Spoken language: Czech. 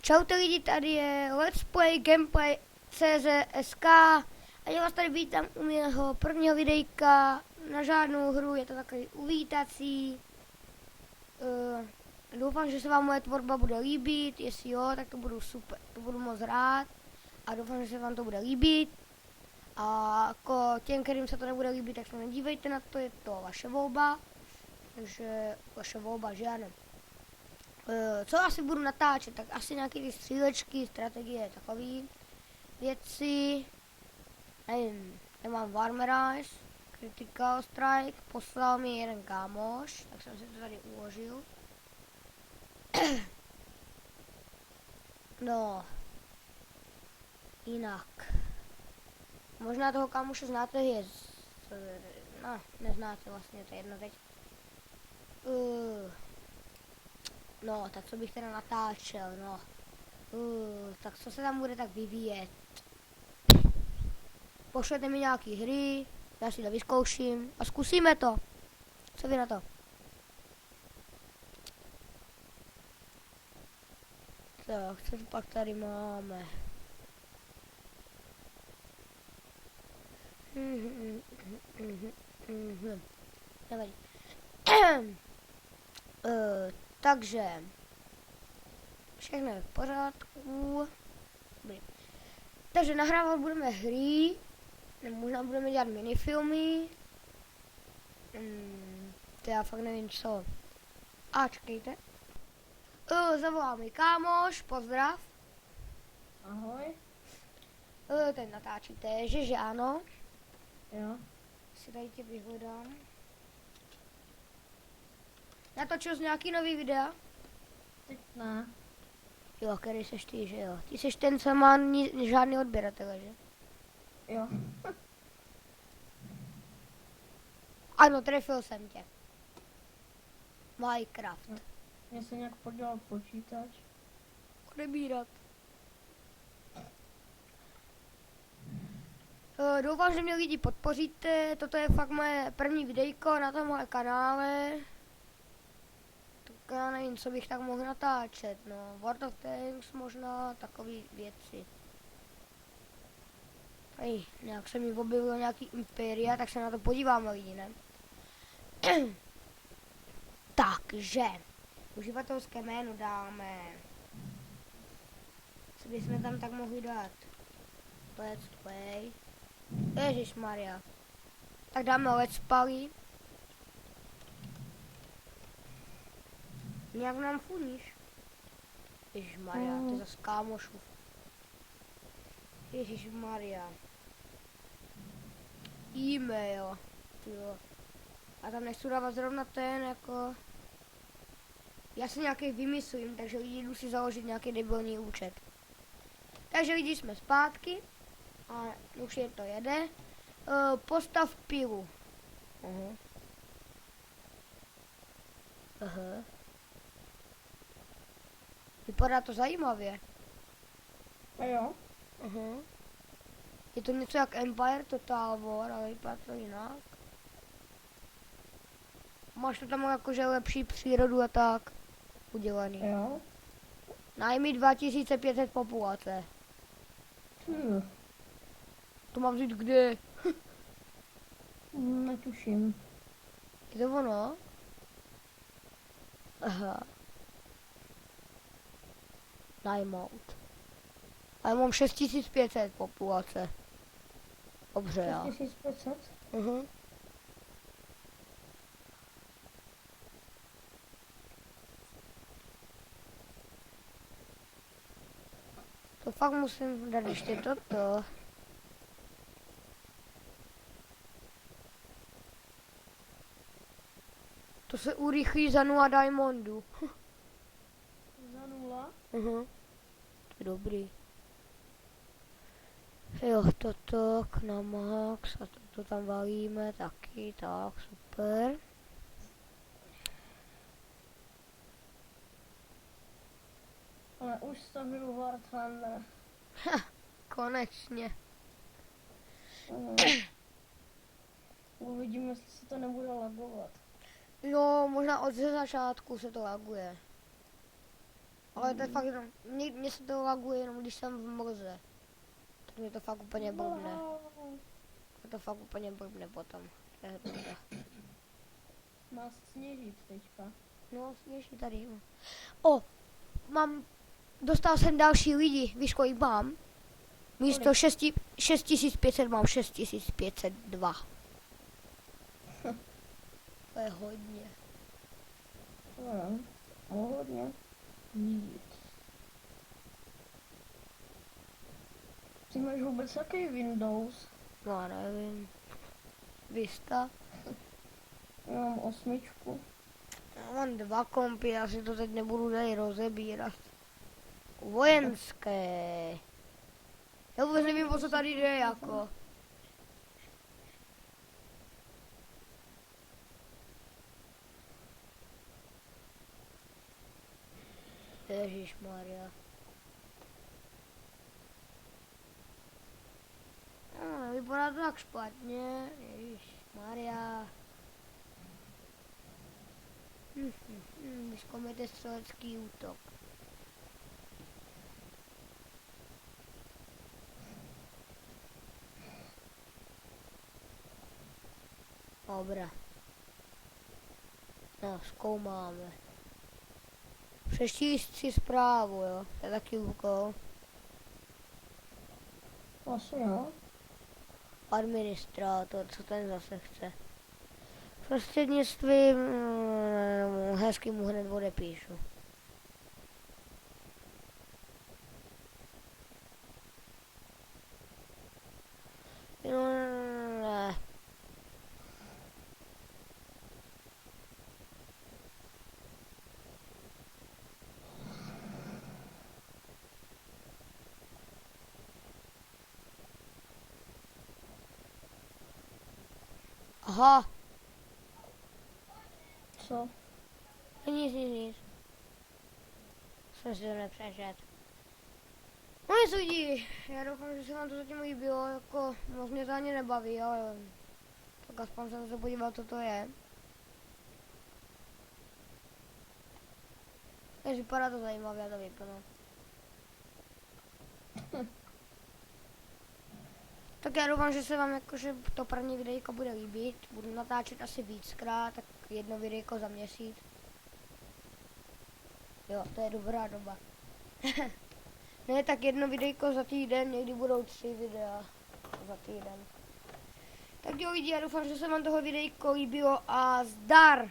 Čaute lidi, tady je Let's Play Gameplay CZ.sk a já vás tady vítám u mého prvního videjka na žádnou hru, je to takový uvítací. Doufám, že se vám moje tvorba bude líbit, jestli jo, tak to budu super, to budu moc rád a doufám, že se vám to bude líbit. A jako těm, kterým se to nebude líbit, tak se nedívejte na to, je to vaše volba, takže vaše volba, že ano. Co asi budu natáčet, tak asi nějaké ty střílečky, strategie, takový věci. Nevím, nemám Warmerage, Critical Strike, poslal mi jeden kámoš, tak jsem si to tady uložil. No, jinak. Možná toho kámoše znáte, no, neznáte vlastně, to je jedno teď. No, tak co bych teda natáčel, no. Tak co se tam bude tak vyvíjet? Pošlete mi nějaký hry, já si to vyzkouším a zkusíme to. Co vy na to? Tak, co pak tady máme? Nevadí. Takže všechno je v pořádku. Dobrý. Takže nahrávat budeme hry, nebo možná budeme dělat minifilmy. To já fakt nevím co. A čekejte. Zavolá mi kámoš, pozdrav. Ahoj. Ten natáčíte, že ano. Jo. Si tady tě vyhledám. Natočil jsi nějaký nový videa? Teď ne. Jo, který seš ty, že jo? Ty seš ten, co má žádný odběratele, že? Jo. Ano, trefil jsem tě. Minecraft. Mně se nějak podělal počítač. Odebírat. Doufám, že mě lidi podpoříte. Toto je fakt moje první videjko na tomhle kanále. Tak já nevím, co bych tak mohl natáčet, no. World of Tanks možná, takové věci. Tady nějak se mi objevilo nějaký Imperia, tak se na to podíváme lidi, ne? Takže, uživatelské jméno dáme. Co bychom tam tak mohli dát? Let's Play. Ježišmarja. Tak dáme Let's Play. Nějak nám funíš. Ježišmarja, to je zase kámošův. Ježišmarja. E-mail. Jo. A tam nechci dávat zrovna ten jako... Já si nějaký vymyslím, takže lidi jdu si založit nějaký debilní účet. Takže lidi jsme zpátky. A už je to jede. Postav pilu. Aha. Vypadá to zajímavě. A jo. Je to něco jak Empire Total War, ale vypadá to jinak. Máš to tam jakože lepší přírodu a tak udělaný. Jo. Najmi 2500 populace. To mám vzít kde? Netuším. Je to ono? Aha. Najmout. Ale mám 6500 populace. Dobře, já. 6500? To fakt musím dát ještě toto. To se urychlí za 0 diamondů. Za 0? To je dobrý. Jo, toto na max a toto tam valíme taky, tak super. Ale už stavěl War Thunder. Konečně. Uvidíme, jestli se to nebude lagovat. No, možná od ze začátku se to laguje. Ale to je fakt jenom, mně se to laguje jenom když jsem v mlze. Tak mě to fakt úplně blbne. Je to fakt úplně blbne potom. To je hrůza. Má sněžit teďka. No, směší tady. Jo. O, dostal jsem další lidi, víš kolik mám? Místo 6500 mám 6502. To je hodně. Hodně. Nic. Ty máš vůbec jaký Windows? No, já nevím. Vista. Já mám 8. Já mám 2 kompy, já si to teď nebudu tady rozebírat. Vojenské. Já vůbec nevím, o co tady jde, jako. Ježišmarja. No, vypadá to tak špatně. Ježišmarja. Vyzkoumejte střelecký útok. Dobrá. No, zkoumáme. Přečtíš si zprávu, jo? To je taky úkol. Asi jo. Administrátor, co ten zase chce? Prostřednictvím hezky mu hned odepíšu. Ne. Aha, Co? nic. Jsem si to nepřečet. No nic lidí, já doufám, že se vám to zatím líbilo, jako moc mě to ani nebaví, ale tak aspoň jsem se podíval, co to je. Takže vypadá to zajímavě, já to vypnu. Tak já doufám, že se vám jakože to první videjko bude líbit. Budu natáčet asi víckrát, tak 1 videjko za měsíc. Jo, to je dobrá doba. Ne, tak 1 videjko za týden, někdy budou 3 videa za týden. Tak jo lidi, já doufám, že se vám toho videjko líbilo a zdar!